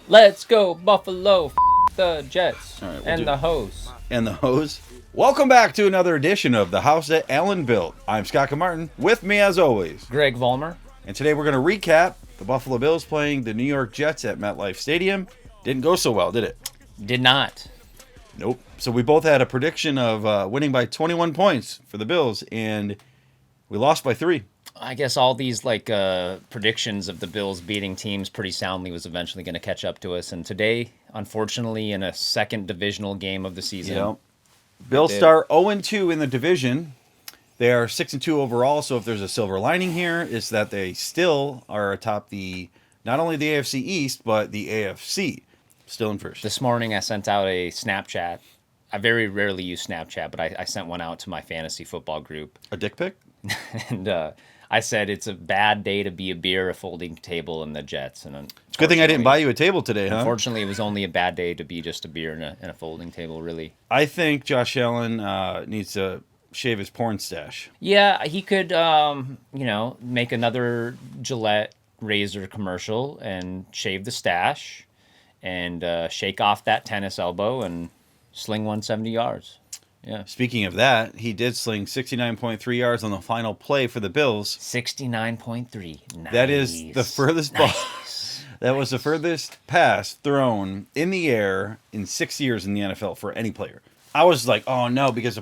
Let's go, Buffalo. The Jets. All right, And the hose. And the hose. Welcome back to another edition of The House That Allen Built. I'm Scott Kinmartin. With me, as always, Greg Vollmer. And today we're going to recap the Buffalo Bills playing the New York Jets at MetLife Stadium. Didn't go so well, did it? Did not. Nope. So we both had a prediction of winning by 21 points for the Bills, and we lost by 3. I guess all these predictions of the Bills beating teams pretty soundly was eventually going to catch up to us. And today, unfortunately, in a second divisional game of the season, Bills start 0-2 in the division. They are 6-2 overall. So if there's a silver lining here, it's that they still are atop not only the AFC East but the AFC, still in first. This morning I sent out a Snapchat. I very rarely use Snapchat, but I sent one out to my fantasy football group. A dick pic? And I said it's a bad day to be a beer, a folding table, and the Jets. And it's a good thing I didn't buy you a table today, huh? Unfortunately, it was only a bad day to be just a beer and a folding table, really. I think Josh Allen needs to shave his porn stash. Yeah, he could, make another Gillette razor commercial and shave the stash and shake off that tennis elbow and sling 170 yards. Yeah. Speaking of that, he did sling 69.3 yards on the final play for the Bills. 69.3. Nice. That is the furthest ball. That was the furthest pass thrown in the air in 6 years in the NFL for any player. I was like, oh no, because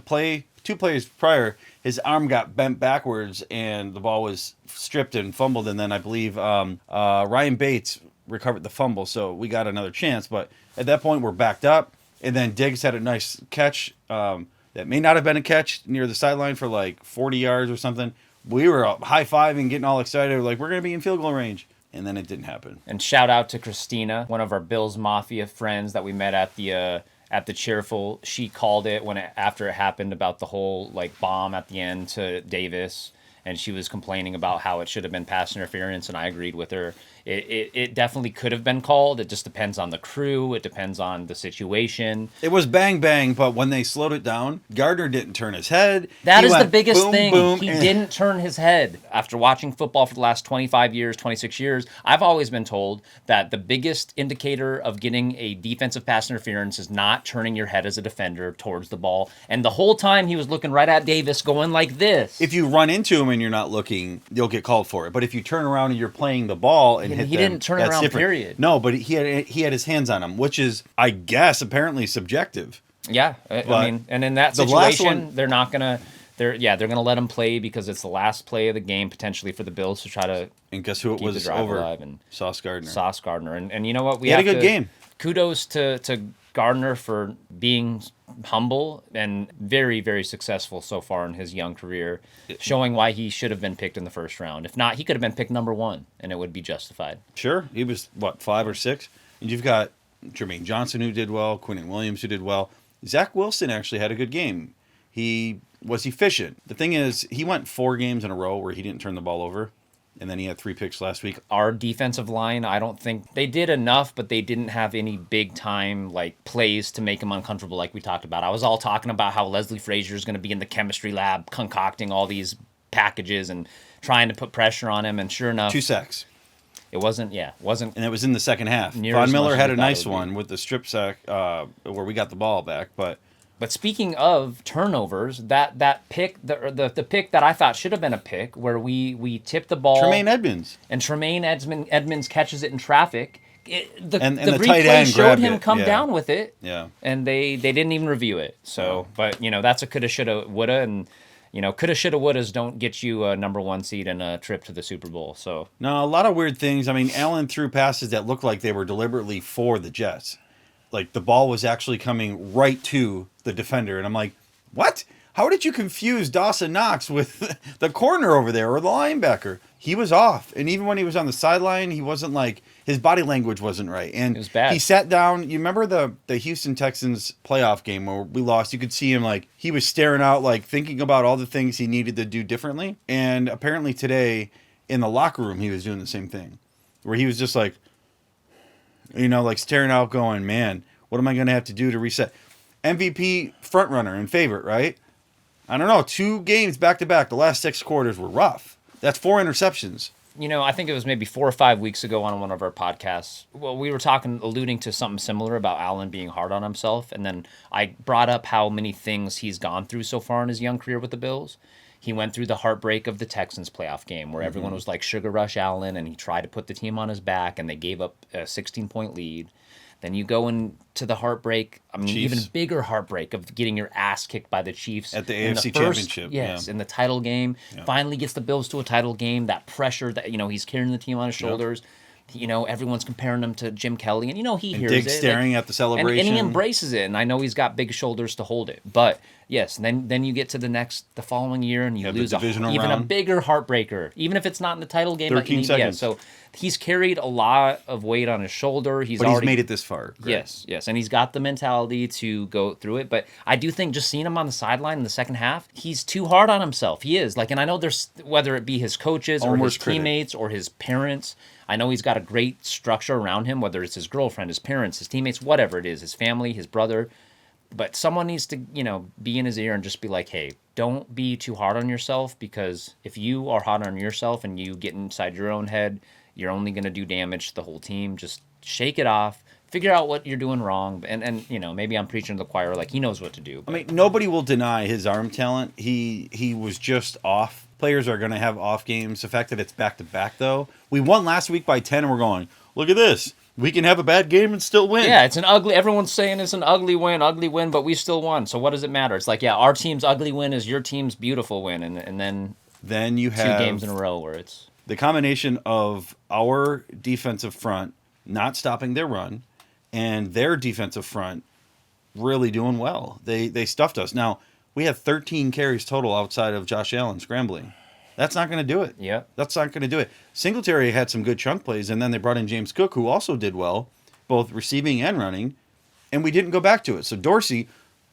two plays prior, his arm got bent backwards and the ball was stripped and fumbled. And then I believe Ryan Bates recovered the fumble, so we got another chance. But at that point, we're backed up. And then Diggs had a nice catch that may not have been a catch near the sideline for like 40 yards or something. We were high-fiving, getting all excited, like we're going to be in field goal range. And then it didn't happen. And shout out to Christina, one of our Bills Mafia friends that we met at the Cheerful. She called it after it happened about the whole bomb at the end to Davis. And she was complaining about how it should have been pass interference, and I agreed with her. It definitely could have been called. It just depends on the crew. It depends on the situation. It was bang, bang, but when they slowed it down, Gardner didn't turn his head. That is the biggest boom, thing. Boom, he didn't turn his head. After watching football for the last 25 years, 26 years, I've always been told that the biggest indicator of getting a defensive pass interference is not turning your head as a defender towards the ball. And the whole time he was looking right at Davis going like this. If you run into him and you're not looking, you'll get called for it. But if you turn around and you're playing the ball and hit he them, didn't turn that's around, different. period. No, but he had his hands on him, which is, I guess, apparently subjective. Yeah, I mean, and in that situation, they're gonna let him play because it's the last play of the game potentially for the Bills to try to. And guess who it keep was the drive over? alive. And Sauce Gardner. Sauce Gardner, and you know what? He had a good game. Kudos to Gardner for being humble and very, very successful so far in his young career, showing why he should have been picked in the first round. If not, he could have been picked number 1, and it would be justified. Sure, he was 5 or 6, and you've got Jermaine Johnson who did well, Quinnen Williams who did well. Zach Wilson actually had a good game. He was efficient. The thing is, he went 4 games in a row where he didn't turn the ball over. And then he had 3 picks last week. Our defensive line, I don't think they did enough, but they didn't have any big time plays to make him uncomfortable like we talked about. I was all talking about how Leslie Frazier is going to be in the chemistry lab concocting all these packages and trying to put pressure on him, and sure enough, 2 sacks. It wasn't. And it was in the second half. Von Miller had a nice one with the strip sack where we got the ball back, But speaking of turnovers, that pick, the pick that I thought should have been a pick, where we tipped the ball. Tremaine Edmonds. And Tremaine Edmonds catches it in traffic. The the tight replay end showed him it. come down with it. Yeah. And they didn't even review it. So, but that's a coulda, shoulda, woulda, and coulda, shoulda, wouldas don't get you a number 1 seed and a trip to the Super Bowl. So no, a lot of weird things. I mean, Allen threw passes that looked like they were deliberately for the Jets. Like the ball was actually coming right to the defender, and I'm like, what? How did you confuse Dawson Knox with the corner over there or the linebacker? He was off, and even when he was on the sideline, he wasn't his body language wasn't right, and it was bad. He sat down. You remember the Houston Texans playoff game where we lost? You could see him he was staring out, thinking about all the things he needed to do differently. And apparently today in the locker room, he was doing the same thing, where he was just staring out going, man, what am I going to have to do to reset? MVP front runner and favorite, right? I don't know. 2 games back to back, the last 6 quarters were rough. That's 4 interceptions. I think it was maybe 4 or 5 weeks ago on one of our podcasts. Well, we were alluding to something similar about Allen being hard on himself. And then I brought up how many things he's gone through so far in his young career with the Bills. He went through the heartbreak of the Texans playoff game where everyone was like Sugar Rush Allen, and he tried to put the team on his back, and they gave up a 16-point lead. Then you go into the heartbreak, Chiefs. even bigger heartbreak of getting your ass kicked by the Chiefs. At the in AFC first- Championship, Yes, yeah. in the title game. Yeah. Finally gets the Bills to a title game. That pressure that, he's carrying the team on his shoulders. Everyone's comparing him to Jim Kelly, and he hears Diggs it. staring at the celebration. And he embraces it, and I know he's got big shoulders to hold it. But yes, then you get to the following year, and you the lose divisional even a round. bigger heartbreaker, even if it's not in the title game. 13 seconds. So he's carried a lot of weight on his shoulder. But he's already made it this far. Greg. Yes, and he's got the mentality to go through it. But I do think just seeing him on the sideline in the second half, he's too hard on himself. He is and I know there's whether it be his coaches or Almost his critic. teammates or his parents. I know he's got a great structure around him, whether it's his girlfriend, his parents, his teammates, whatever it is, his family, his brother. But someone needs to, be in his ear and just be like, hey, don't be too hard on yourself, because if you are hard on yourself and you get inside your own head, you're only going to do damage to the whole team. Just shake it off. Figure out what you're doing wrong. And maybe I'm preaching to the choir, like he knows what to do. But. Nobody will deny his arm talent. He was just off. Players are going to have off games. The fact that it's back-to-back, though. We won last week by 10, and we're going, look at this. We can have a bad game and still win. Yeah, everyone's saying it's an ugly win, but we still won. So what does it matter? It's like, yeah, our team's ugly win is your team's beautiful win. And then you have 2 games in a row where it's... the combination of our defensive front not stopping their run and their defensive front really doing well. They stuffed us. Now, we had 13 carries total outside of Josh Allen scrambling. That's not going to do it. Yeah. That's not going to do it. Singletary had some good chunk plays, and then they brought in James Cook, who also did well, both receiving and running, and we didn't go back to it. So Dorsey,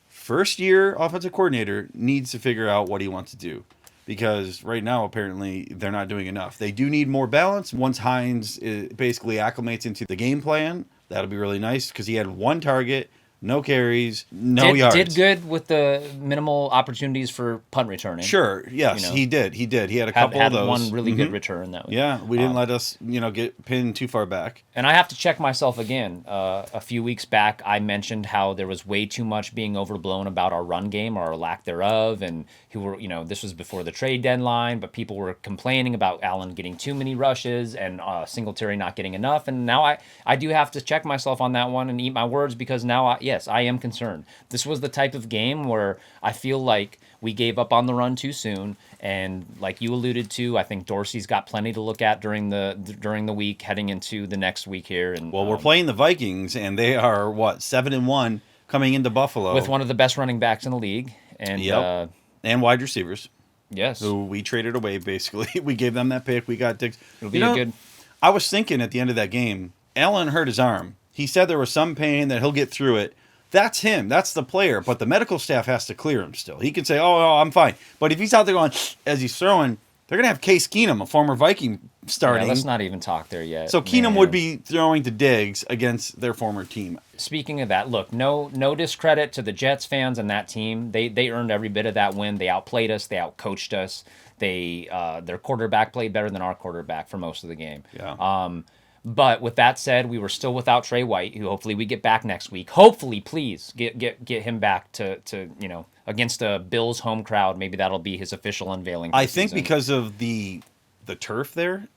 first-year offensive coordinator, needs to figure out what he wants to do, because right now, apparently, they're not doing enough. They do need more balance. Once Hines basically acclimates into the game plan, that'll be really nice, because he had 1 target, no carries, no yards. Did good with the minimal opportunities for punt returning. Sure, yes, he did. He had a couple had of those. one really good return that week. Yeah, we didn't let us, get pinned too far back. And I have to check myself again. A few weeks back, I mentioned how there was way too much being overblown about our run game or our lack thereof, and this was before the trade deadline, but people were complaining about Allen getting too many rushes and Singletary not getting enough. And now I do have to check myself on that one and eat my words, because now yes, I am concerned. This was the type of game where I feel like we gave up on the run too soon, and like you alluded to, I think Dorsey's got plenty to look at during the week, heading into the next week here. And we're playing the Vikings, and they are 7-1 coming into Buffalo with one of the best running backs in the league, and and wide receivers. Yes, who we traded away. Basically, we gave them that pick. We got Diggs. It'll be good. I was thinking at the end of that game, Allen hurt his arm. He said there was some pain, that he'll get through it. That's him. That's the player. But the medical staff has to clear him still. He can say, oh, no, I'm fine. But if he's out there going, as he's throwing, they're going to have Case Keenum, a former Viking, starting. Yeah, let's not even talk there yet. So Keenum would be throwing to Diggs against their former team. Speaking of that, look, no discredit to the Jets fans and that team. They earned every bit of that win. They outplayed us. They outcoached us. Their quarterback played better than our quarterback for most of the game. Yeah. But with that said, we were still without Trey White, who hopefully we get back next week. Hopefully, please get him back to against a Bills home crowd. Maybe that'll be his official unveiling. I think because of the turf there,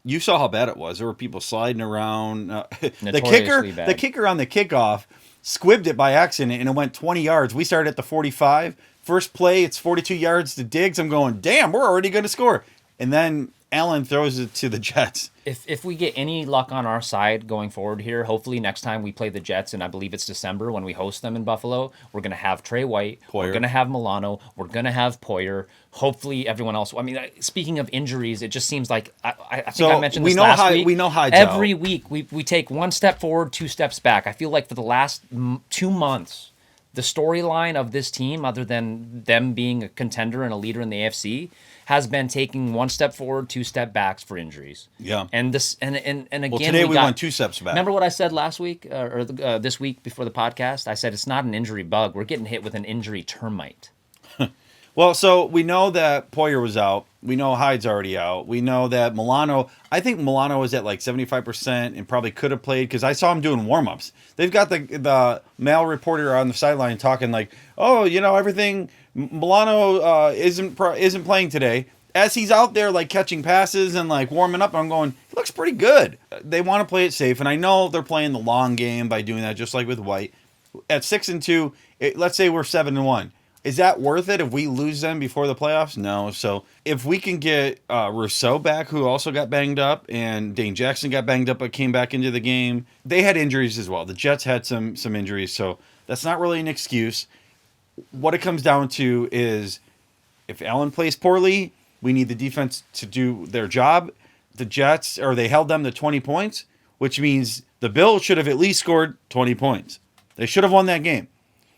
you saw how bad it was. There were people sliding around. The kicker on the kickoff squibbed it by accident, and it went 20 yards. We started at the 45. First play, it's 42 yards to Diggs. I'm going, damn, we're already going to score. And then Allen throws it to the Jets. If we get any luck on our side going forward here, hopefully next time we play the Jets, and I believe it's December when we host them in Buffalo, we're going to have Trey White, Poyer. We're going to have Milano, we're going to have Poyer. Hopefully everyone else. I mean, speaking of injuries, it just seems like I think I mentioned this last week. We know Hyde's every out. week we take 1 step forward, 2 steps back. I feel like for the last 2 months, the storyline of this team, other than them being a contender and a leader in the AFC, has been taking 1 step forward, 2 step backs for injuries. Yeah. And this and again, today we went 2 steps back. Remember what I said last week or this week before the podcast? I said it's not an injury bug. We're getting hit with an injury termite. Well, so we know that Poyer was out. We know Hyde's already out. We know that Milano, I think Milano was at like 75% and probably could have played because I saw him doing warm-ups. They've got the male reporter on the sideline talking like, oh, everything, Milano isn't playing today. As he's out there like catching passes and like warming up, I'm going, he looks pretty good. They want to play it safe, and I know they're playing the long game by doing that, just like with White. At 6-2, let's say we're 7-1. Is that worth it if we lose them before the playoffs? No. So if we can get Rousseau back, who also got banged up, and Dane Jackson got banged up but came back into the game. They had injuries as well. The Jets had some injuries, so that's not really an excuse. What it comes down to is if Allen plays poorly, we need the defense to do their job. The Jets, or they held them to 20 points, which means the Bills should have at least scored 20 points. They should have won that game.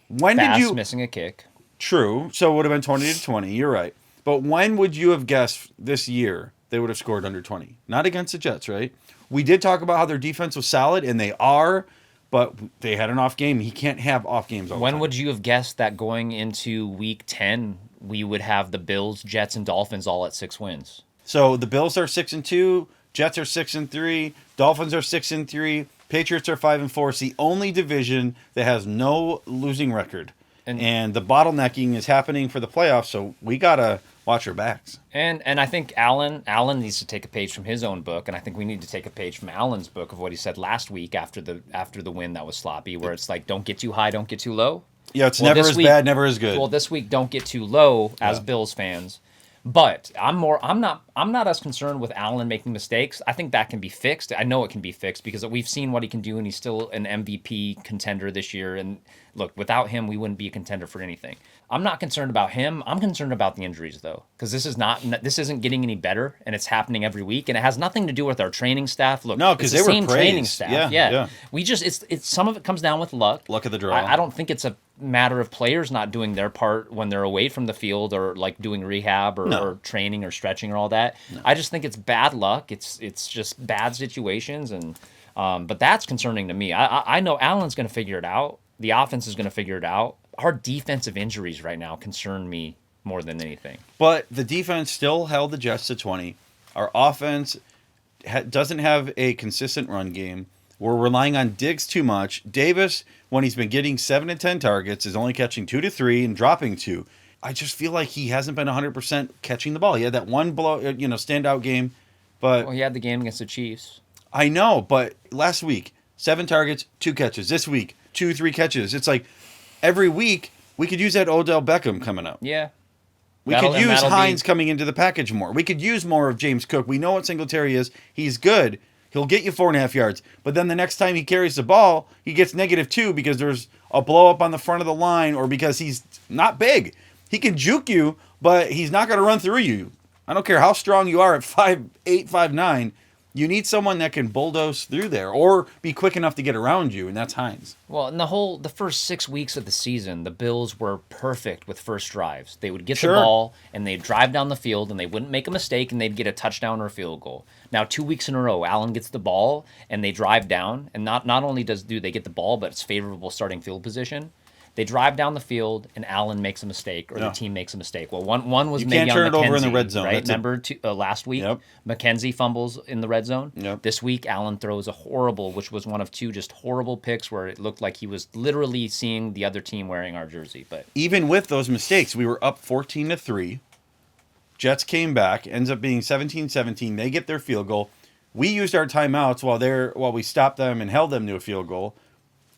When Bass did you... missing a kick. True. So it would have been 20-20. You're right. But when would you have guessed this year they would have scored under 20? Not against the Jets, right? We did talk about how their defense was solid, and they are, but they had an off game. He can't have off games all the time. When would you have guessed that going into week 10, we would have the Bills, Jets, and Dolphins all at 6 wins? So the Bills are 6-2, Jets are 6-3, Dolphins are 6-3, Patriots are 5-4. It's the only division that has no losing record. And the bottlenecking is happening for the playoffs, so we got to watch our backs. And I think Allen needs to take a page from his own book, and I think we need to take a page from Allen's book of what he said last week after the win that was sloppy, where it's like, don't get too high, don't get too low. Yeah, it's never as bad, never as good. Well, this week, don't get too low as Bills fans. But I'm not as concerned with Allen making mistakes. I think that can be fixed. I know it can be fixed because we've seen what he can do, and he's still an MVP contender this year. And look, without him, we wouldn't be a contender for anything. I'm not concerned about him. I'm concerned about the injuries, though, because this isn't getting any better, and it's happening every week, and it has nothing to do with our training staff. Look, no, because they were praised. Training staff. Yeah. We just it's some of it comes down with luck. Luck of the draw. I don't think it's a matter of players not doing their part when they're away from the field or like doing rehab or training or stretching or all that. No. I just think it's bad luck. It's just bad situations, and but that's concerning to me. I know Allen's going to figure it out. The offense is going to figure it out. Our defensive injuries right now concern me more than anything. But the defense still held the Jets to 20. Our offense doesn't have a consistent run game. We're relying on Diggs too much. Davis, when he's been getting 7 to 10 targets, is only catching 2 to 3 and dropping 2. I just feel like he hasn't been 100% catching the ball. He had that one standout game, but he had the game against the Chiefs. I know, but last week 7 targets, 2 catches. This week 2-3 catches. It's like every week we could use that Odell Beckham coming up. Yeah. We could use Hines coming into the package more. We could use more of James Cook. We know what Singletary is. He's good. He'll get you 4.5 yards. But then the next time he carries the ball, he gets -2 because there's a blow up on the front of the line or because he's not big. He can juke you, but he's not going to run through you. I don't care how strong you are at 5'8", 5'9". You need someone that can bulldoze through there or be quick enough to get around you, and that's Hines. Well, in the first 6 weeks of the season, the Bills were perfect with first drives. They would get the ball, and they'd drive down the field, and they wouldn't make a mistake, and they'd get a touchdown or a field goal. Now, 2 weeks in a row, Allen gets the ball, and they drive down, and not only do they get the ball, but it's favorable starting field position. They drive down the field, and Allen makes a mistake, or the team makes a mistake. Well, one was maybe on McKenzie. You can't turn it over in the red zone, right? Remember last week, McKenzie fumbles in the red zone. Yep. This week, Allen throws a horrible, which was one of 2 just horrible picks where it looked like he was literally seeing the other team wearing our jersey. But even with those mistakes, we were up 14-3. Jets came back, ends up being 17-17. They get their field goal. We used our timeouts while we stopped them and held them to a field goal.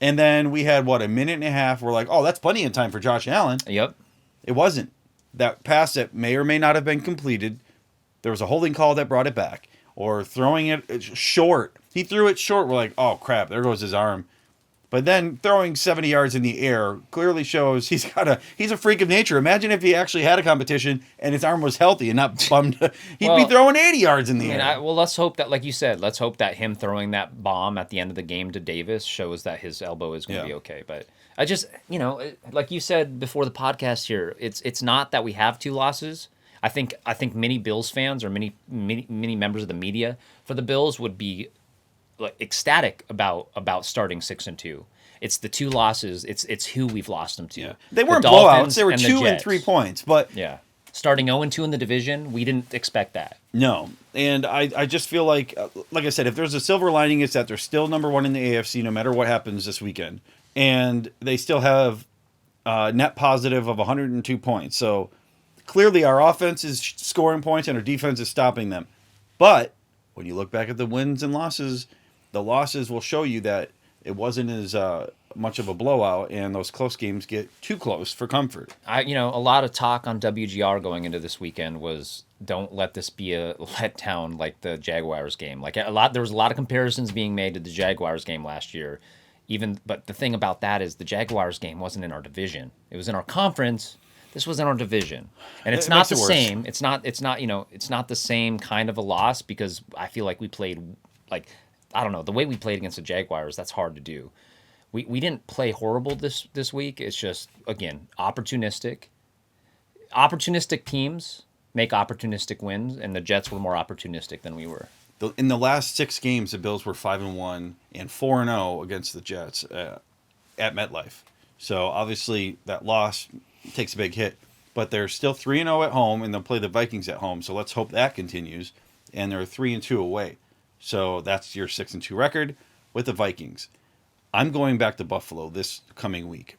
And then we had, a minute and a half. We're like, oh, that's plenty of time for Josh Allen. Yep. It wasn't. That pass that may or may not have been completed, there was a holding call that brought it back. Or throwing it short. He threw it short. We're like, oh, crap, there goes his arm. But then throwing 70 yards in the air clearly shows he's a freak of nature. Imagine if he actually had a competition and his arm was healthy and not bummed. He'd be throwing 80 yards in the air. Let's hope that, like you said, that him throwing that bomb at the end of the game to Davis shows that his elbow is going to be okay. But I just, like you said before the podcast here, it's not that we have 2 losses. I think many Bills fans or many members of the media for the Bills would be ecstatic about starting 6-2. It's the 2 losses. It's who we've lost them to. Yeah. They The weren't Dolphins blowouts. They were and the 2 and Jets. 3 points, but Yeah. Starting 0-2 in the division, we didn't expect that. no. And I just feel like I said, if there's a silver lining, it's that they're still number 1 in the AFC no matter what happens this weekend. And they still have net positive of 102 points. So clearly our offense is scoring points and our defense is stopping them. But when you look back at the wins and losses, the losses will show you that it wasn't as much of a blowout, and those close games get too close for comfort. A lot of talk on WGR going into this weekend was don't let this be a letdown like the Jaguars game. There was a lot of comparisons being made to the Jaguars game last year. But the thing about that is the Jaguars game wasn't in our division. It was in our conference. This was in our division, and it's not the same. It's not the same kind of a loss because I feel like we played I don't know, the way we played against the Jaguars. That's hard to do. We didn't play horrible this week. It's just, again, opportunistic. Opportunistic teams make opportunistic wins, and the Jets were more opportunistic than we were. In the last 6 games, the Bills were 5-1 and 4-0 against the Jets at MetLife. So obviously that loss takes a big hit, but they're still 3-0 at home, and they'll play the Vikings at home. So let's hope that continues. And they're 3-2 away. So that's your 6-2 record with the Vikings. I'm going back to Buffalo this coming week.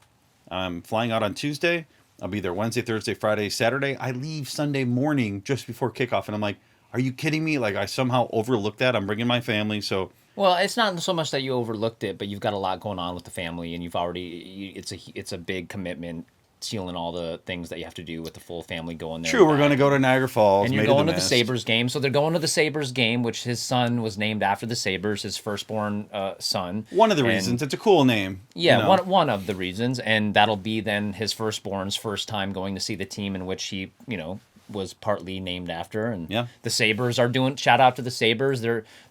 I'm flying out on Tuesday. I'll be there Wednesday, Thursday, Friday, Saturday. I leave Sunday morning just before kickoff, and I'm like, are you kidding me? I somehow overlooked that. I'm bringing my family, so... Well, it's not so much that you overlooked it, but you've got a lot going on with the family, and you've already... It's a big commitment, sealing all the things that you have to do with the full family going there. True, we're going to go to Niagara Falls. And you're going to the Sabres game. So they're going to the Sabres game, which his son was named after the Sabres, his firstborn son. One of the reasons. It's a cool name. Yeah, one of the reasons. And that'll be then his firstborn's first time going to see the team in which he, was partly named after. And the Sabres are doing... Shout out to the Sabres.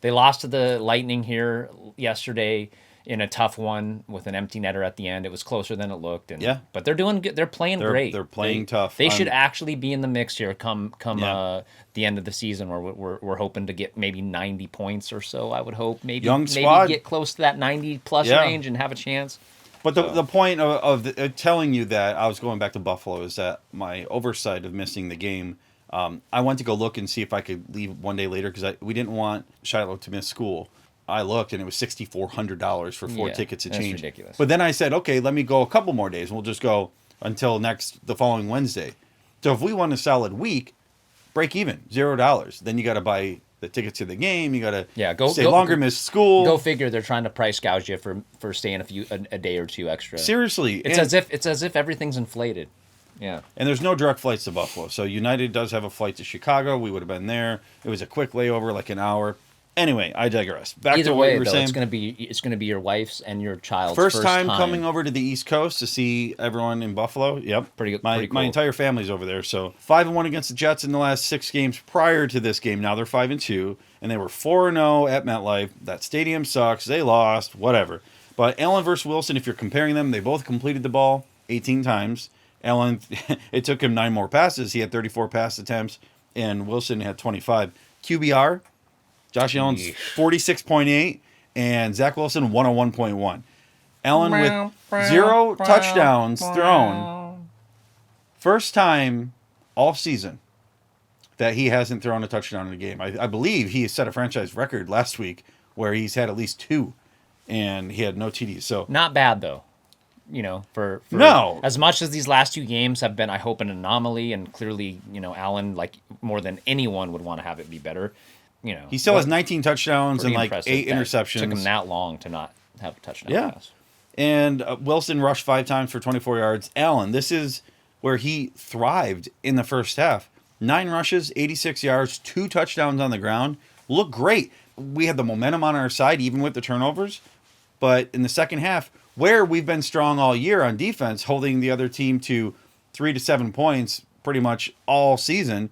They lost to the Lightning here yesterday in a tough one with an empty netter at the end. It was closer than it looked. But they're doing good. They're playing great. They're playing tough. They should actually be in the mix here come the end of the season, where we're hoping to get maybe 90 points or so. I would hope maybe get close to that 90 plus range and have a chance. But the point of telling you that I was going back to Buffalo is that my oversight of missing the game. I went to go look and see if I could leave one day later because we didn't want Shiloh to miss school. I looked, and it was $6,400 for 4 tickets to change. That's ridiculous. But then I said, okay, let me go a couple more days. We'll just go until the following Wednesday. So if we want a solid week, break even, $0. Then you got to buy the tickets to the game. You got to stay longer, miss school. Go figure. They're trying to price gouge you for staying a day or two extra. Seriously, it's as if everything's inflated. Yeah. And there's no direct flights to Buffalo. So United does have a flight to Chicago. We would have been there. It was a quick layover, like an hour. Anyway, I digress. Back Either to what way, you were saying. It's gonna be your wife's and your child's first time coming over to the East Coast to see everyone in Buffalo. Yep, pretty cool. My entire family's over there. So 5-1 against the Jets in the last 6 games prior to this game. Now they're 5-2, and they were 4-0 at MetLife. That stadium sucks. They lost. Whatever. But Allen versus Wilson, if you're comparing them, they both completed the ball 18 times. Allen, it took him 9 more passes. He had 34 pass attempts, and Wilson had 25. QBR. Josh Allen's 46.8 and Zach Wilson 101.1. Allen with 0 touchdowns thrown. First time all season that he hasn't thrown a touchdown in a game. I believe he set a franchise record last week where he's had at least 2 and he had no TDs. So not bad though. For no, as much as these last 2 games have been, I hope, an anomaly, and clearly, Allen, like more than anyone would want to have it be better. He still has 19 touchdowns and 8 interceptions. It took him that long to not have a touchdown pass. And Wilson rushed 5 times for 24 yards. Allen, this is where he thrived in the first half. 9 rushes, 86 yards, 2 touchdowns on the ground. Looked great. We had the momentum on our side, even with the turnovers. But in the second half, where we've been strong all year on defense, holding the other team to 3 to 7 points pretty much all season,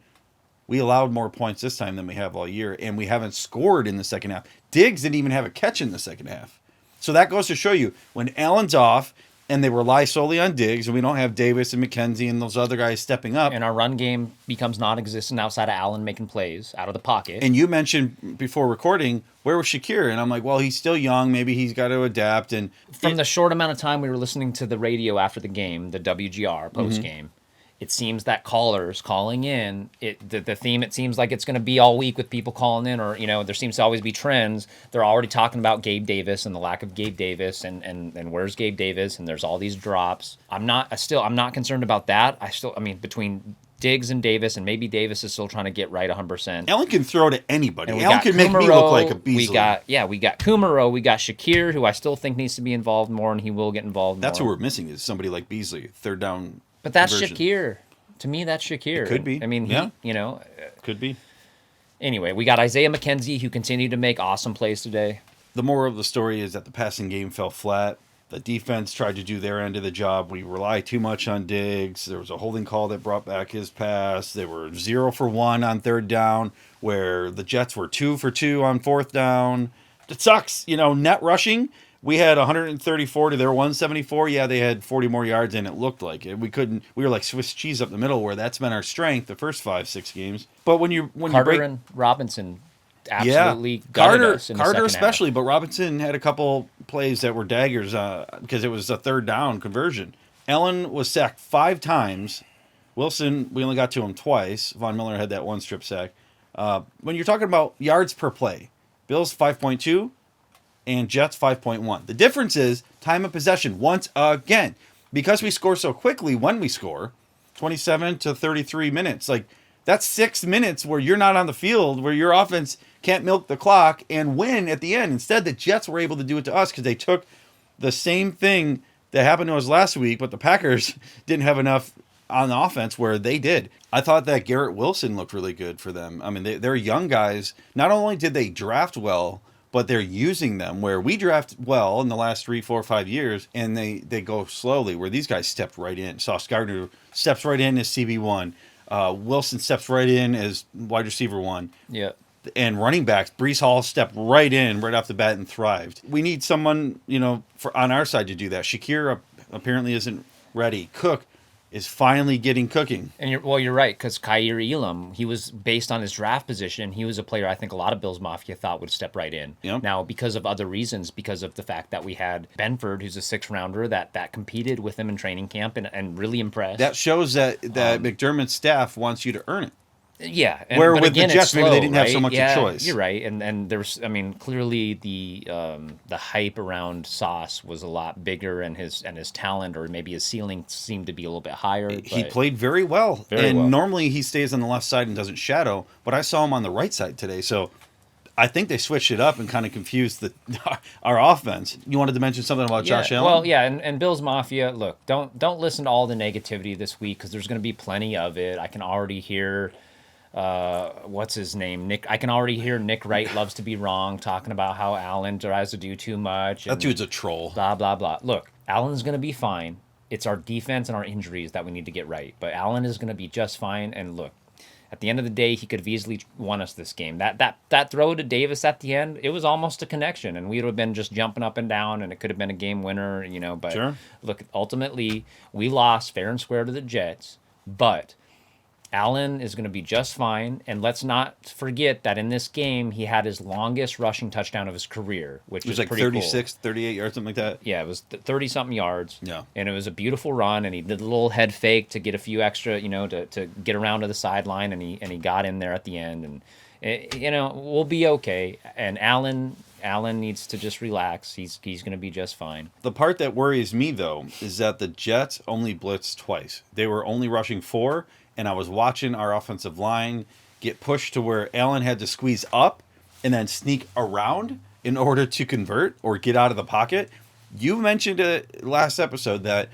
we allowed more points this time than we have all year, and we haven't scored in the second half. Diggs didn't even have a catch in the second half. So that goes to show you, when Allen's off and they rely solely on Diggs, and we don't have Davis and McKenzie and those other guys stepping up. And our run game becomes non-existent outside of Allen making plays out of the pocket. And you mentioned before recording, where was Shakir? And I'm like, well, he's still young. Maybe he's got to adapt. And from the short amount of time we were listening to the radio after the game, the WGR post-game, it seems that callers calling in, the theme, it seems like it's going to be all week with people calling in, or, there seems to always be trends. They're already talking about Gabe Davis and the lack of Gabe Davis and where's Gabe Davis, and there's all these drops. I'm not concerned about that. Between Diggs and Davis, and maybe Davis is still trying to get right 100%. Allen can throw to anybody. Allen can make me look like a Beasley. We got Kumaro, we got Shakir, who I still think needs to be involved more, and he will get involved That's more. what we're missing is somebody like Beasley, third down. But that's conversion. Shakir. To me, that's Shakir. It could be. I mean, could be. Anyway, we got Isaiah McKenzie, who continued to make awesome plays today. The moral of the story is that the passing game fell flat. The defense tried to do their end of the job. We rely too much on Diggs. There was a holding call that brought back his pass. They were 0 for 1 on third down, where the Jets were 2 for 2 on fourth down. It sucks. Net rushing. We had 134 to their 174. Yeah, they had 40 more yards, and it looked like it. We were like Swiss cheese up the middle, where that's been our strength the first 5-6 games. But when Carter and Robinson absolutely gutted us in the Carter second especially, half. but Robinson had a couple plays that were daggers because it was a third down conversion. Allen was sacked 5 times. Wilson, we only got to him twice. Von Miller had that one strip sack. When you're talking about yards per play, Bills 5.2. And Jets 5.1. The difference is time of possession once again. Because we score so quickly when we score, 27 to 33 minutes. Like, that's 6 minutes where you're not on the field, where your offense can't milk the clock and win at the end. Instead, the Jets were able to do it to us because they took the same thing that happened to us last week, but the Packers didn't have enough on the offense where they did. I thought that Garrett Wilson looked really good for them. I mean, they're young guys. Not only did they draft well, but they're using them where we draft well in the last 3, 4, 5 years, and they go slowly, where these guys stepped right in. Sauce Gardner steps right in as CB1. Wilson steps right in as wide receiver 1. Yeah. And running backs, Breece Hall stepped right in right off the bat and thrived. We need someone, on our side to do that. Shakir apparently isn't ready. Cook is finally getting cooking. And you're right, because Khair Elam, he was based on his draft position. He was a player I think a lot of Bills Mafia thought would step right in. Yep. Now, because of other reasons, because of the fact that we had Benford, who's a 6th-rounder, that competed with him in training camp and really impressed. That shows that McDermott's staff wants you to earn it. Yeah, where but with again, the Jets, slow, maybe they didn't have right? so much yeah, of choice. You're right, and there's, clearly the hype around Sauce was a lot bigger, and his talent, or maybe his ceiling, seemed to be a little bit higher. He played very well, Very well. Normally he stays on the left side and doesn't shadow, but I saw him on the right side today, so I think they switched it up and kind of confused our offense. You wanted to mention something about Josh Allen? Well, yeah, and Bills Mafia, look, don't listen to all the negativity this week, because there's going to be plenty of it. I can already hear. What's his name? Nick. I can already hear Nick Wright loves to be wrong, talking about how Allen tries to do too much. That dude's a troll. Blah, blah, blah. Look, Allen's going to be fine. It's our defense and our injuries that we need to get right. But Allen is going to be just fine. And look, at the end of the day, he could have easily won us this game. That throw to Davis at the end, it was almost a connection. And we would have been just jumping up and down, and it could have been a game winner, But Sure. Look, ultimately, we lost fair and square to the Jets. But Allen is going to be just fine, and let's not forget that in this game, he had his longest rushing touchdown of his career, which It was is like pretty 36, 38 yards, something like that. Yeah, it was 30-something yards. Yeah. And it was a beautiful run, and he did a little head fake to get a few extra, to get around to the sideline, and he got in there at the end, and we'll be okay. And Allen needs to just relax. He's going to be just fine. The part that worries me, though, is that the Jets only blitzed twice. They were only rushing 4, and I was watching our offensive line get pushed to where Allen had to squeeze up and then sneak around in order to convert or get out of the pocket. You mentioned it last episode that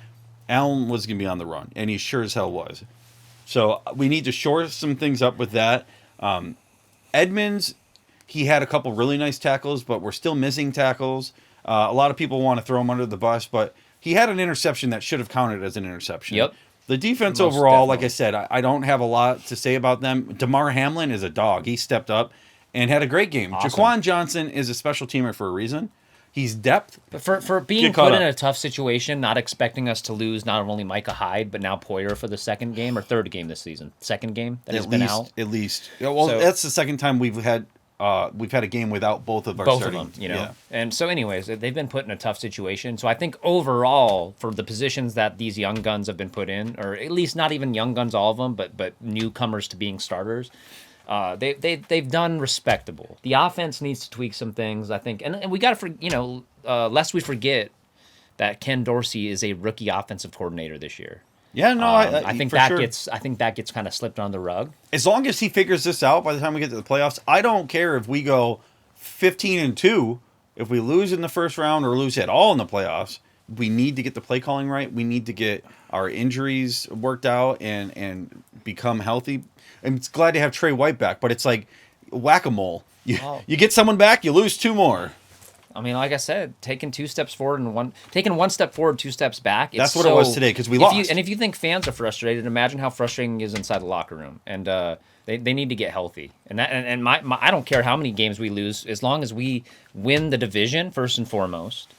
Allen was going to be on the run, and he sure as hell was. So we need to shore some things up with that. Edmonds, he had a couple really nice tackles, but we're still missing tackles. A lot of people want to throw him under the bus, but he had an interception that should have counted as an interception. Yep. The defense Most overall, definitely. like I said, I don't have a lot to say about them. DeMar Hamlin is a dog. He stepped up and had a great game. Awesome. Jaquan Johnson is a special teamer for a reason. He's depth. But for being Get caught put in up. a tough situation, not expecting us to lose not only Micah Hyde, but now Poyer for the second game or third game this season. Second game that he's been out. At least. Yeah, well, So- that's the second time we've had a game without both of our Both starting. of them, you know. Yeah. And so anyways, they've been put in a tough situation. So I think overall, for the positions that these young guns have been put in, or at least not even young guns, all of them, but newcomers to being starters, they've done respectable. The offense needs to tweak some things, I think, and we got to, lest we forget that Ken Dorsey is a rookie offensive coordinator this year. Yeah, no, I think for that sure. gets kind of slipped on the rug. As long as he figures this out by the time we get to the playoffs, I don't care if we go 15-2. If we lose in the first round or lose at all in the playoffs, we need to get the play calling right. We need to get our injuries worked out and become healthy. I'm glad to have Trey White back, but it's like whack-a-mole. You get someone back, you lose two more. I mean, like I said, taking two steps forward and taking one step forward, two steps back. That's what it was today, 'cause we lost. And if you think fans are frustrated, imagine how frustrating it is inside the locker room. And they need to get healthy. And I don't care how many games we lose, as long as we win the division first and foremost,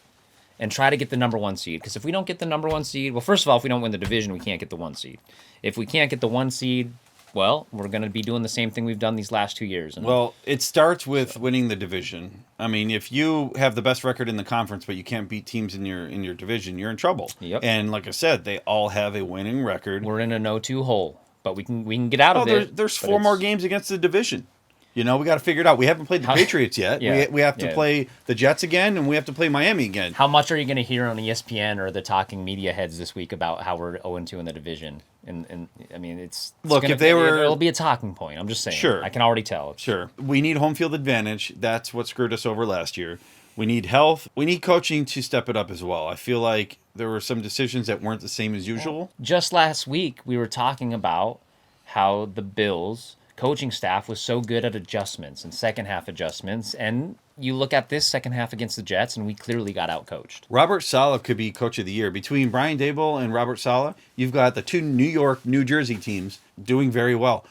and try to get the number one seed. Because if we don't get the number one seed, well, first of all, if we don't win the division, we can't get the one seed. If we can't get the one seed, well, we're going to be doing the same thing we've done these last 2 years. And Well, it starts with winning the division. I mean, if you have the best record in the conference, but you can't beat teams in your division, you're in trouble. Yep. And like I said, they all have a winning record. we're in a no-2 hole, but we can get out of it. There's but 4 more it's- games against the division. We got to figure it out. We haven't played the Patriots yet. Yeah. We have to Yeah. play the Jets again, and we have to play Miami again. How much are you going to hear on ESPN or the talking media heads this week about how we're 0-2 in the division? And I mean, Look, gonna, if they were- it'll be a talking point. I'm just saying. Sure. I can already tell. Sure. We need home field advantage. That's what screwed us over last year. We need health. We need coaching to step it up as well. I feel like there were some decisions that weren't the same as usual. Just last week, we were talking about how the Bills coaching staff was so good at adjustments and second half adjustments, and you look at this second half against the Jets, and we clearly got outcoached. Robert Saleh could be coach of the year. Between Brian Daboll and Robert Saleh, you've got the two New York, New Jersey teams doing very well.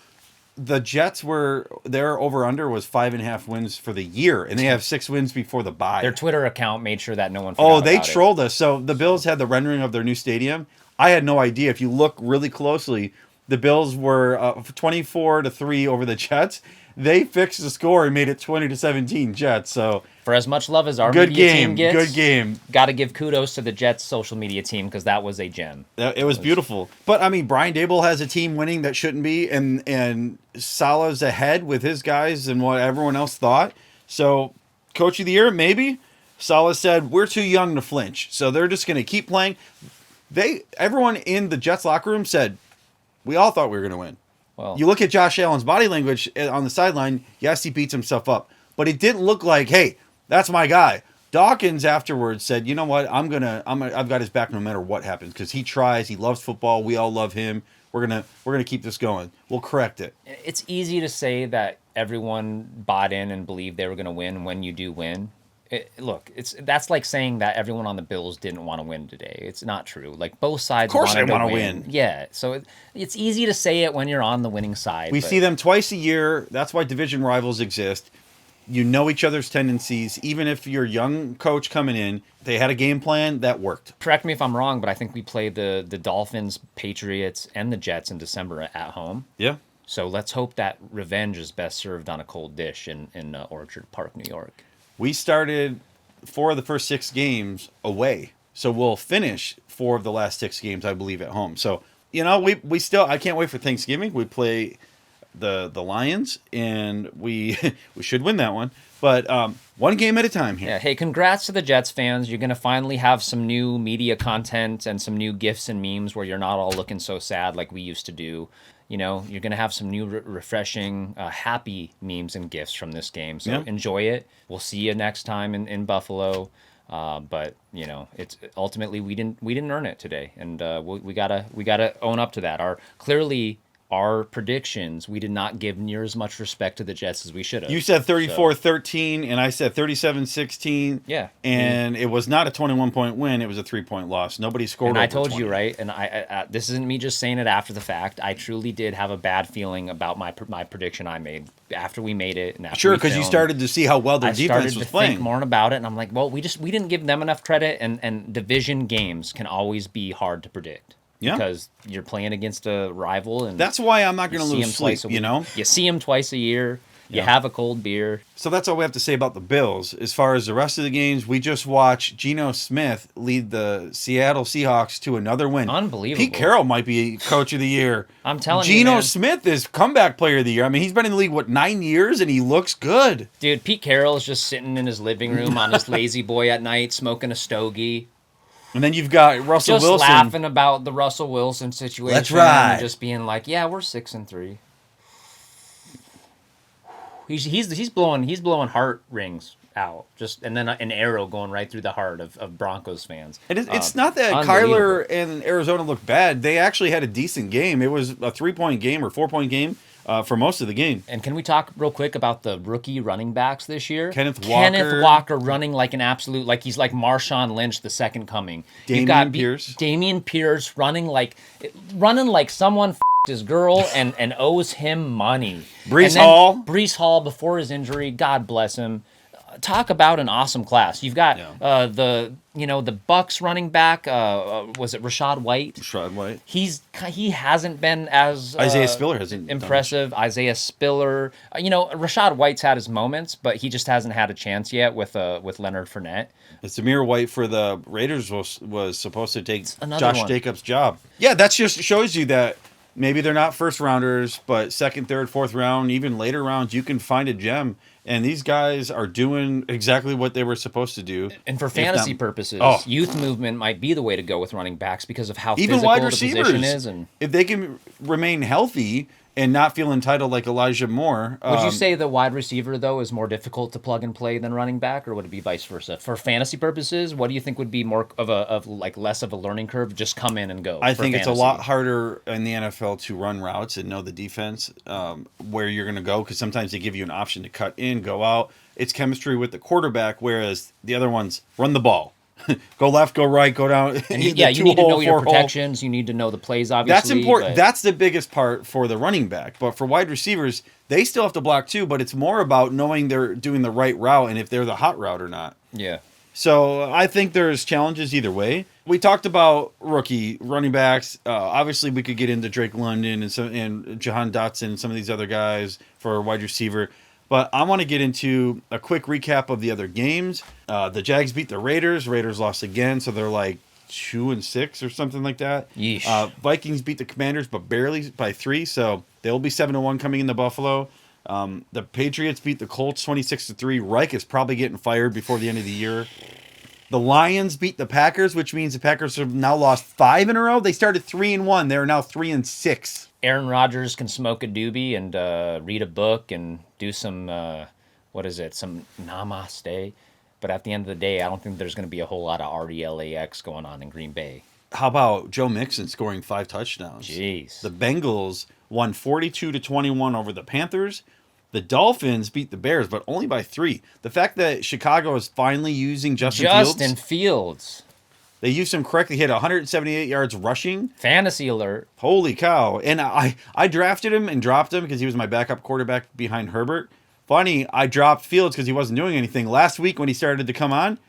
The Jets their over-under was 5.5 wins for the year, and they have 6 wins before the bye. Their Twitter account made sure that no one forgot They about it. trolled us. So the Bills had the rendering of their new stadium. I had no idea. If you look really closely, the Bills were 24-3 over the Jets. They fixed the score and made it 20-17 Jets. So For as much love as our good media game, team gets, good game. got to give kudos to the Jets social media team because that was a gem. It was beautiful. But I mean, Brian Daboll has a team winning that shouldn't be, and Salah's ahead with his guys and what everyone else thought. So, coach of the year, maybe. Salah said we're too young to flinch, so they're just going to keep playing. Everyone in the Jets locker room said we all thought we were going to win. Well, You look at Josh Allen's body language on the sideline. Yes, he beats himself up, but it didn't look like, hey, that's my guy. Dawkins afterwards said, you know what, I've got his back no matter what happens because he tries. He loves football. We all love him. We're gonna keep this going. We'll correct it. it's easy to say that everyone bought in and believed they were going to win when you do win. That's like saying that everyone on the Bills didn't want to win today. It's not true. Like both sides Of course they wanted to wanna win. win. Yeah, so it's easy to say it when you're on the winning side. We but see them twice a year. That's why division rivals exist. You know each other's tendencies. Even if you're a young coach coming in, they had a game plan that worked. Correct me if I'm wrong, but I think we play the Dolphins, Patriots, and the Jets in December at home. Yeah. So let's hope that revenge is best served on a cold dish in Orchard Park, New York. We started 4 of the first 6 games away. So we'll finish 4 of the last 6 games, I believe, at home. So, we still, I can't wait for Thanksgiving. We play the Lions, and we we should win that one. But one game at a time here. Yeah, hey, congrats to the Jets fans. You're going to finally have some new media content and some new GIFs and memes where you're not all looking so sad like we used to do. You're going to have some new refreshing, happy memes and GIFs from this game. So Yeah. enjoy it. We'll see you next time in Buffalo. But it's ultimately we didn't earn it today, and we gotta own up to that. our predictions, we did not give near as much respect to the Jets as we should have. You said 34-13, and I said 37-16. Yeah. And it was not a 21-point win. It was a 3-point loss. Nobody scored And over I told 20. you, right? And I this isn't me just saying it after the fact. I truly did have a bad feeling about my prediction I made after we made it. And after Sure, we because you filmed. started to see how well their I started defense was to playing. think more about it, and I'm like, well, we didn't give them enough credit, and division games can always be hard to predict. Yeah. Because you're playing against a rival, and That's why I'm not going to see lose him sleep, twice a you week. know? You see him twice a year. You Yeah. have a cold beer. So that's all we have to say about the Bills. As far as the rest of the games, we just watched Geno Smith lead the Seattle Seahawks to another win. Unbelievable. Pete Carroll might be Coach of the Year. I'm telling you, Geno man. Smith is Comeback Player of the Year. I mean, he's been in the league, 9 years, and he looks good. Dude, Pete Carroll is just sitting in his living room on his lazy boy at night, smoking a stogie. And then you've got Russell Just Wilson. laughing about the Russell Wilson situation. Let's ride. And just being like, yeah, we're 6-3. He's blowing heart rings out, just, and then an arrow going right through the heart of Broncos fans. And it's not that Kyler and Arizona looked bad. They actually had a decent game. It was a 3-point game or 4-point game for most of the game. And can we talk real quick about the rookie running backs this year? Kenneth Walker running like an absolute, like he's like Marshawn Lynch, the second coming. Damian Pierce running like someone his girl and owes him money. Breece Hall before his injury, God bless him. Talk about an awesome class. You've got the Bucks running back. Was it Rashad White? Rashad White. He hasn't been as Isaiah Spiller hasn't impressive. Isaiah Spiller. Rashad White's had his moments, but he just hasn't had a chance yet with Leonard Fournette. Zamir White for the Raiders was supposed to take Josh Jacobs' job. Yeah, that just shows you that maybe they're not first rounders, but second, third, fourth round, even later rounds, you can find a gem. And these guys are doing exactly what they were supposed to do. And for fantasy purposes, youth movement might be the way to go with running backs because of how even physical wide the receivers, position is. And if they can remain healthy and not feel entitled like Elijah Moore. Would you say the wide receiver, though, is more difficult to plug and play than running back, or would it be vice versa? For fantasy purposes, what do you think would be more of less of a learning curve? Just come in and go. I think it's a lot harder in the NFL to run routes and know the defense where you're going to go, because sometimes they give you an option to cut in, go out. It's chemistry with the quarterback, whereas the other ones run the ball. Go left, go right, go down. And you need to know your protections. You need to know the plays, obviously. That's important. That's the biggest part for the running back. But for wide receivers, they still have to block too, but it's more about knowing they're doing the right route and if they're the hot route or not. Yeah. So I think there's challenges either way. We talked about rookie running backs. Obviously, we could get into Drake London and Jahan Dotson and some of these other guys for wide receiver. But I want to get into a quick recap of the other games. The Jags beat the Raiders. Raiders lost again, so they're like 2-6 or something like that. Yeesh. Vikings beat the Commanders, but barely by 3, so they'll be 7-1 coming into Buffalo. The Patriots beat the Colts 26-3. Reich is probably getting fired before the end of the year. The Lions beat the Packers, which means the Packers have now lost 5 in a row. They started 3-1. They're now 3-6. Aaron Rodgers can smoke a doobie and read a book and do some, some namaste. But at the end of the day, I don't think there's going to be a whole lot of RDLAX going on in Green Bay. How about Joe Mixon scoring 5 touchdowns? Jeez. The Bengals won 42-21 over the Panthers. The Dolphins beat the Bears, but only by 3. The fact that Chicago is finally using Justin Fields. They used him correctly. He had 178 yards rushing. Fantasy alert. Holy cow. And I drafted him and dropped him because he was my backup quarterback behind Herbert. Funny, I dropped Fields because he wasn't doing anything. Last week when he started to come on,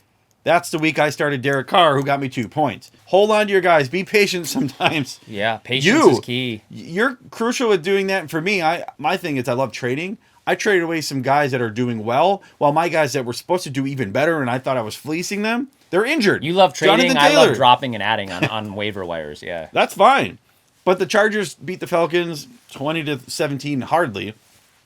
that's the week I started Derek Carr, who got me 2 points. Hold on to your guys. Be patient sometimes. Yeah, patience is key. You're crucial with doing that. And for me, my thing is I love trading. I traded away some guys that are doing well, while my guys that were supposed to do even better, and I thought I was fleecing them, they're injured. You love trading. I love dropping and adding on waiver wires. Yeah, that's fine. But the Chargers beat the Falcons 20-17 hardly.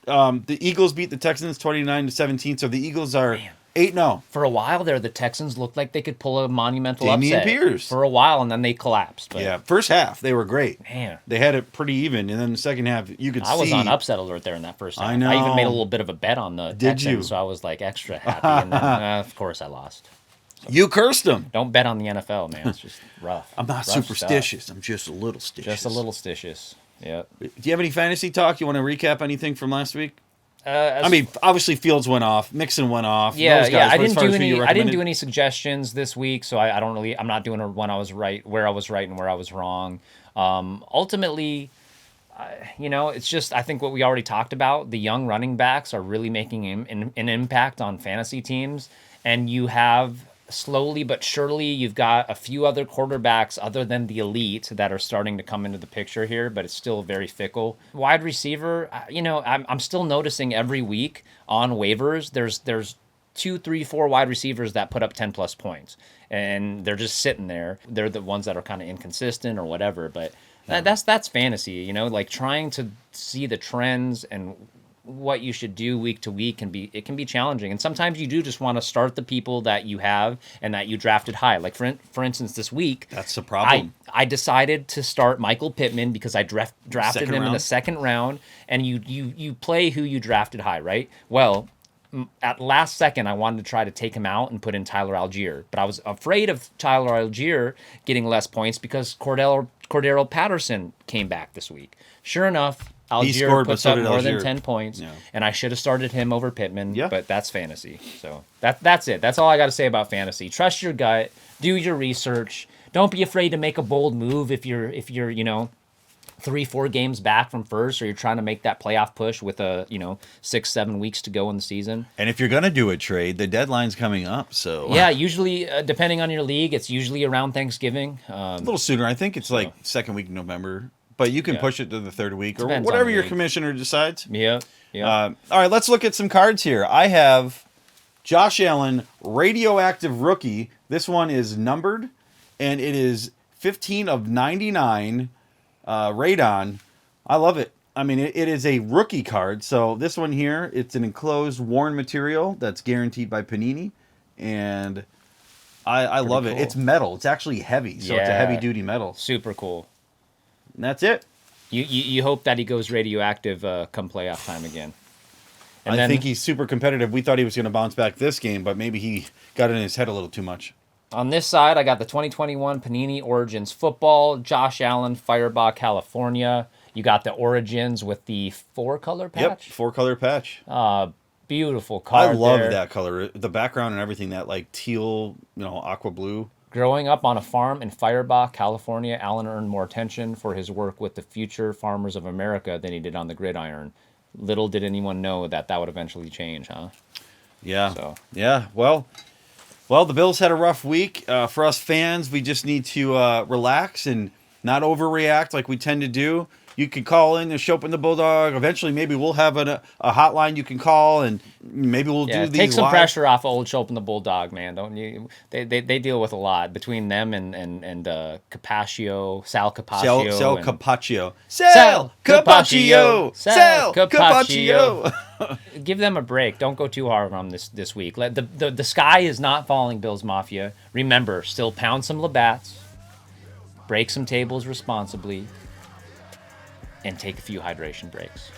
The Eagles beat the Texans 29-17. So the Eagles are 8-0. For a while there, the Texans looked like they could pull a monumental Damian upset. Pierce. For a while, and then they collapsed. But yeah, first half they were great. Man, they had it pretty even, and then the second half you could see. I was on upset alert there in that first half. I know. I even made a little bit of a bet on the Texans, so I was like extra happy. And then, of course, I lost. So, you cursed them. Don't bet on the NFL, man. It's just rough. I'm not superstitious. Stuff. I'm just a little stitious. Just a little stitious. Yep. Do you have any fantasy talk? You want to recap anything from last week? I I mean, obviously Fields went off, Mixon went off. Yeah, those guys, yeah. but as far as who you I didn't recommended- do any suggestions this week, so I don't really. I'm not doing a when I was right, where I was right, and where I was wrong. Ultimately, it's just I think what we already talked about. The young running backs are really making an impact on fantasy teams, and you have slowly but surely you've got a few other quarterbacks other than the elite that are starting to come into the picture here, but it's still very fickle. Wide receiver, I'm still noticing every week on waivers there's 2, 3, 4 wide receivers that put up 10 plus points, and they're just sitting there. They're the ones that are kind of inconsistent or whatever, but that's fantasy, like trying to see the trends and what you should do week to week can be challenging. And sometimes you do just want to start the people that you have and that you drafted high. Like for instance, this week, that's the problem. I decided to start Michael Pittman because I drafted him in the second round, and you play who you drafted high, right? Well, at last second, I wanted to try to take him out and put in Tyler Algier, but I was afraid of Tyler Algier getting less points because Cordero Patterson came back this week. Sure enough, Algier puts up more than 10 points, and I should have started him over Pittman, but that's fantasy. So that's it. That's all I got to say about fantasy. Trust your gut. Do your research. Don't be afraid to make a bold move if you're 3-4 games back from first, or you're trying to make that playoff push with 6-7 weeks to go in the season. And if you're going to do a trade, the deadline's coming up. So yeah, usually depending on your league, it's usually around Thanksgiving. A little sooner. I think it's like second week of November. But you can push it to the third week or whatever your commissioner decides. Yeah. All right, let's look at some cards here. I have Josh Allen, Radioactive Rookie. This one is numbered, and it is 15 of 99 radon. I love it. I mean, it is a rookie card. So this one here, it's an enclosed worn material that's guaranteed by Panini. And I love it. Cool. It's metal. It's actually heavy. So it's a heavy-duty metal. Super cool. And that's it. You hope that he goes radioactive come playoff time again. And I think he's super competitive. We thought he was going to bounce back this game, but maybe he got in his head a little too much. On this side, I got the 2021 Panini Origins Football, Josh Allen, Fireball, California. You got the Origins with the 4-color patch. Yep, 4-color patch. Beautiful card. I love that color. The background and everything, that like teal, aqua blue. Growing up on a farm in Fireball, California, Allen earned more attention for his work with the future farmers of America than he did on the gridiron. Little did anyone know that would eventually change, huh? Yeah. So. Yeah. Well, the Bills had a rough week. For us fans, we just need to relax and not overreact like we tend to do. You can call in and show up in the Bulldog. Eventually, maybe we'll have a hotline you can call, and maybe we'll do these take some live. pressure off of old Show Up in the Bulldog, man. Don't you? They deal with a lot between them and Capaccio, Sal Capaccio. Sal Capaccio. Sal Capaccio. Sal Capaccio. Give them a break. Don't go too hard on them this week. The sky is not falling, Bills Mafia. Remember, still pound some Labatt's, break some tables responsibly, and take a few hydration breaks.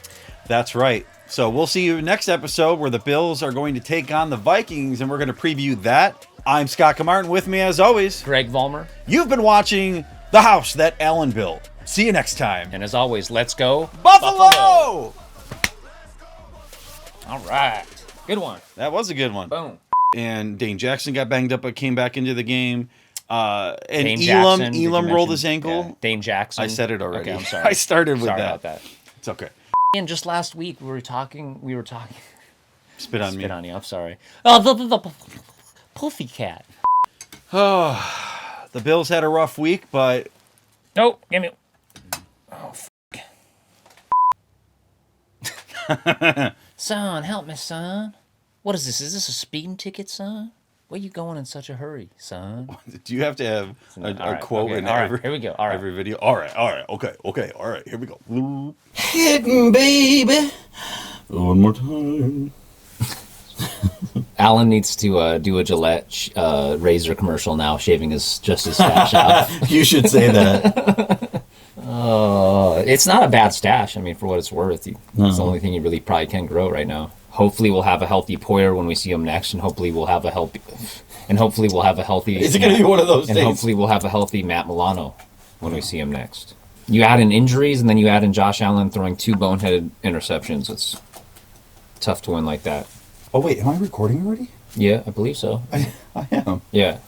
That's right. So we'll see you next episode where the Bills are going to take on the Vikings, and we're going to preview that. I'm Scott Kinmartin. With me, as always, Greg Vollmer. You've been watching The House That Allen Built. See you next time. And as always, let's go Buffalo! All right. Good one. That was a good one. Boom. And Dane Jackson got banged up but came back into the game. And Dane Jackson, Elam rolled his ankle. Yeah, Dane Jackson. I said it already. Okay, I'm sorry. I started with sorry that. about that. It's okay. And just last week we were talking. Spit on me. Spit on you. I'm sorry. Oh, the puffy cat. Oh, the Bills had a rough week, but Nope. Give me. Oh, son, help me, son. What is this? Is this a speeding ticket, son? Where you going in such a hurry, son? do you have to have a quote in every? Here we go. All right. Every video. All right. Okay. All right. Here we go. Hitting, baby. One more time. Alan needs to do a Gillette razor commercial now, shaving his stash out. You should say that. It's not a bad stash. I mean, for what it's worth, it's the only thing you really probably can grow right now. Hopefully, we'll have a healthy Poyer when we see him next, and hopefully, we'll have a healthy. Is it going to be one of those and days? hopefully, we'll have a healthy Matt Milano when we see him next. You add in injuries, and then you add in Josh Allen throwing 2 boneheaded interceptions. It's tough to win like that. Oh wait, am I recording already? Yeah, I believe so. I am. Yeah.